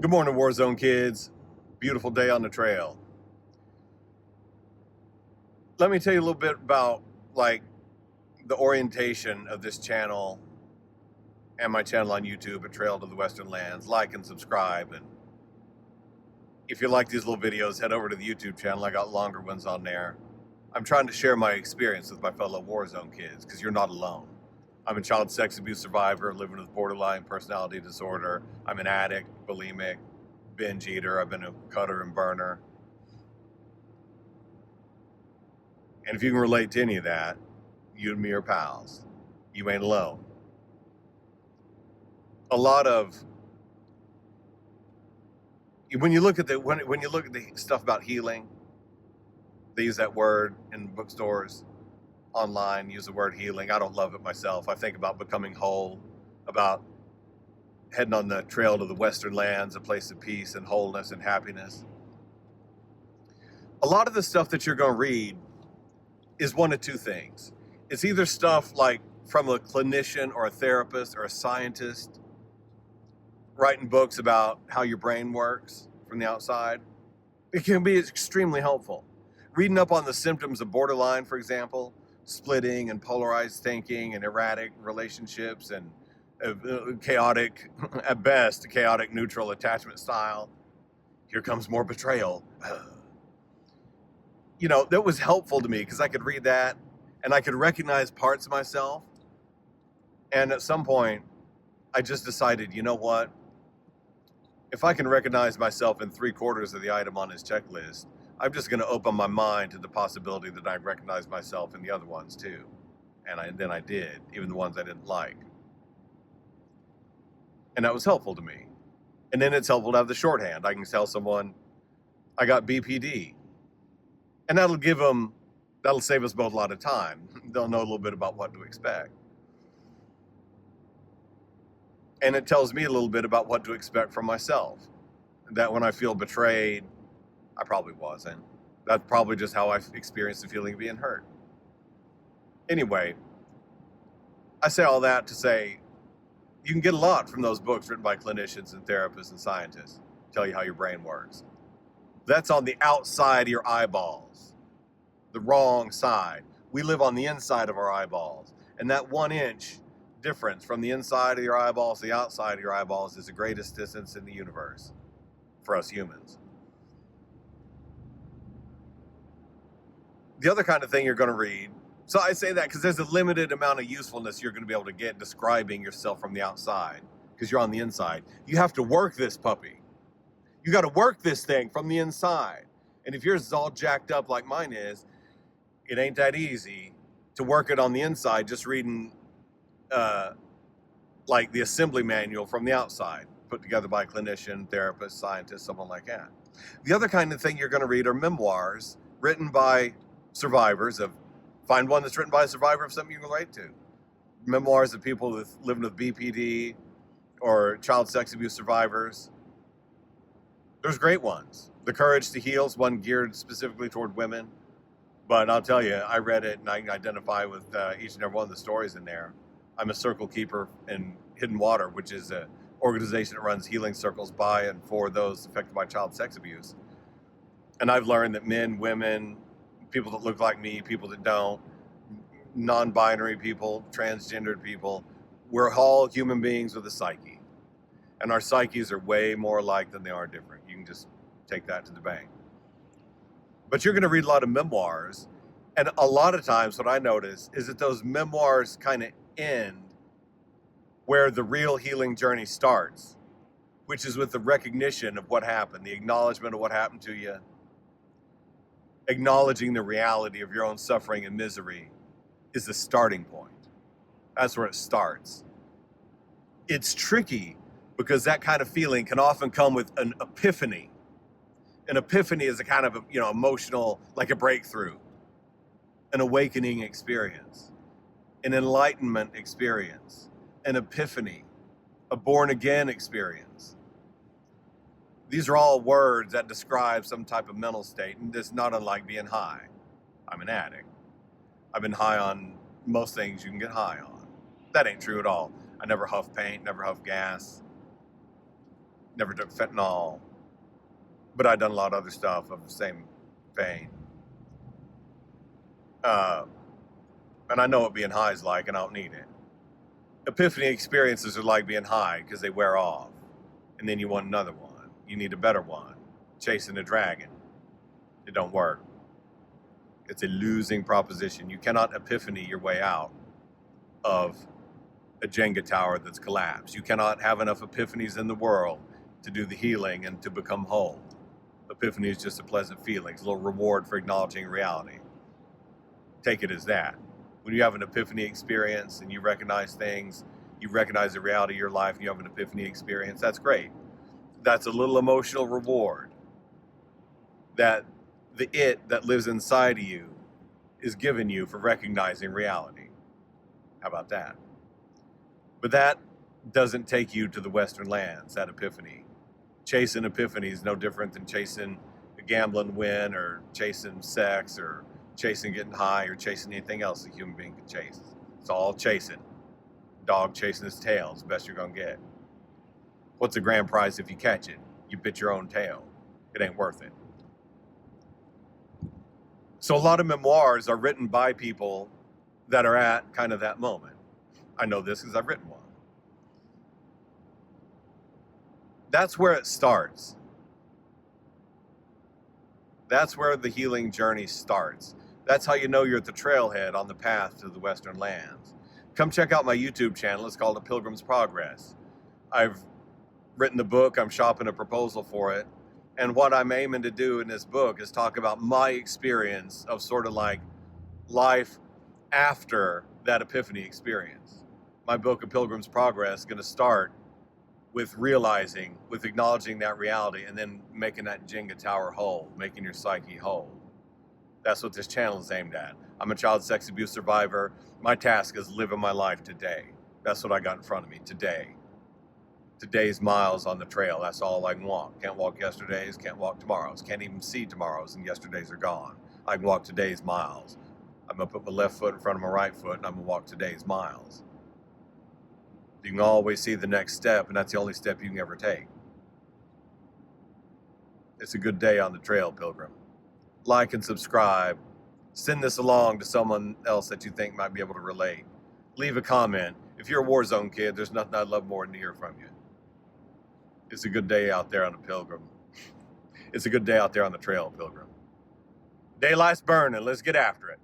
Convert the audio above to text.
Good morning, Warzone kids. Beautiful day on the trail. Let me tell you a little bit about the orientation of this channel and my channel on YouTube at Trail to the Western Lands. Like and subscribe. And if you like these little videos, head over to the YouTube channel. I got longer ones on there. I'm trying to share my experience with my fellow Warzone kids because you're not alone. I'm a child sex abuse survivor living with borderline personality disorder. I'm an addict, bulimic, binge eater. I've been a cutter and burner. And if you can relate to any of that, you and me are pals. You ain't alone. A lot of when you look at the stuff about healing, they use that word in bookstores, online, use the word healing. I don't love it myself. I think about becoming whole, about heading on the trail to the Western Lands, a place of peace and wholeness and happiness. A lot of the stuff that you're going to read is one of two things. It's either stuff like from a clinician or a therapist or a scientist writing books about how your brain works from the outside. It can be extremely helpful. Reading up on the symptoms of borderline, for example, splitting and polarized thinking and erratic relationships and chaotic, at best, chaotic neutral attachment style. Here comes more betrayal. That was helpful to me because I could read that and I could recognize parts of myself. And at some point, I just decided, you know what? If I can recognize myself in 3/4 of the item on his checklist, I'm just going to open my mind to the possibility that I recognize myself in the other ones too. And then I did, even the ones I didn't like. And that was helpful to me. And then it's helpful to have the shorthand. I can tell someone, I got BPD. And that'll save us both a lot of time. They'll know a little bit about what to expect. And it tells me a little bit about what to expect from myself. That when I feel betrayed, I probably wasn't. That's probably just how I experienced the feeling of being hurt. Anyway, I say all that to say you can get a lot from those books written by clinicians and therapists and scientists. Tell you how your brain works. That's on the outside of your eyeballs. The wrong side. We live on the inside of our eyeballs. And that 1 inch difference from the inside of your eyeballs to the outside of your eyeballs is the greatest distance in the universe for us humans. The other kind of thing you're going to read, so I say that because there's a limited amount of usefulness you're going to be able to get describing yourself from the outside because you're on the inside. You have to work this puppy. You got to work this thing from the inside. And if yours is all jacked up like mine is, it ain't that easy to work it on the inside just reading like the assembly manual from the outside, put together by a clinician, therapist, scientist, someone like that. The other kind of thing you're going to read are memoirs written by survivors find one that's written by a survivor of something you can relate to. Memoirs of people living with BPD or child sex abuse survivors. There's great ones. The Courage to Heal is one geared specifically toward women. But I'll tell you, I read it and I can identify with each and every one of the stories in there. I'm a circle keeper in Hidden Water, which is an organization that runs healing circles by and for those affected by child sex abuse. And I've learned that men, women, people that look like me, people that don't, non-binary people, transgendered people, we're all human beings with a psyche. And our psyches are way more alike than they are different. You can just take that to the bank. But you're going to read a lot of memoirs. And a lot of times what I notice is that those memoirs kind of end where the real healing journey starts, which is with the recognition of what happened, the acknowledgement of what happened to you, acknowledging the reality of your own suffering and misery is the starting point. That's where it starts. It's tricky because that kind of feeling can often come with an epiphany. An epiphany is a kind of emotional, like a breakthrough, an awakening experience, an enlightenment experience, an epiphany, a born again experience. These are all words that describe some type of mental state, and it's not unlike being high. I'm an addict. I've been high on most things you can get high on. That ain't true at all. I never huff paint, never huff gas. never took fentanyl, but I'd done a lot of other stuff of the same vein. And I know what being high is like, and I don't need it. Epiphany experiences are like being high because they wear off, and then you want another one. You need a better one. Chasing a dragon. It don't work. It's a losing proposition. You cannot epiphany your way out of a Jenga tower that's collapsed. You cannot have enough epiphanies in the world to do the healing and to become whole. Epiphany is just a pleasant feeling. It's a little reward for acknowledging reality. Take it as that. When you have an epiphany experience and you recognize things, you recognize the reality of your life, and you have an epiphany experience, that's great. That's a little emotional reward that the it that lives inside of you is giving you for recognizing reality. How about that? But that doesn't take you to the Western lands, that epiphany. Chasing epiphany is no different than chasing a gambling win, or chasing sex, or chasing getting high, or chasing anything else a human being can chase. It's all chasing. Dog chasing his tail is the best you're going to get. What's the grand prize if you catch it? You bit your own tail. It ain't worth it. So a lot of memoirs are written by people that are at kind of that moment. I know this because I've written one. That's where it starts. That's where the healing journey starts. That's how you know you're at the trailhead on the path to the Western lands. Come check out my YouTube channel. It's called A Pilgrim's Progress. I've written the book. I'm shopping a proposal for it. And what I'm aiming to do in this book is talk about my experience of sort of like life after that epiphany experience. My book, A Pilgrim's Progress, is going to start with realizing, with acknowledging that reality, and then making that Jenga tower whole, making your psyche whole. That's what this channel is aimed at. I'm a child sex abuse survivor. My task is living my life today. That's what I got in front of me today. Today's miles on the trail. That's all I can walk. Can't walk yesterday's, can't walk tomorrow's. Can't even see tomorrow's, and yesterday's are gone. I can walk today's miles. I'm going to put my left foot in front of my right foot, and I'm going to walk today's miles. You can always see the next step, and that's the only step you can ever take. It's a good day on the trail, Pilgrim. Like and subscribe. Send this along to someone else that you think might be able to relate. Leave a comment. If you're a warzone kid, there's nothing I'd love more than to hear from you. It's a good day out there on the Pilgrim. It's a good day out there on the trail, Pilgrim. Daylight's burning. Let's get after it.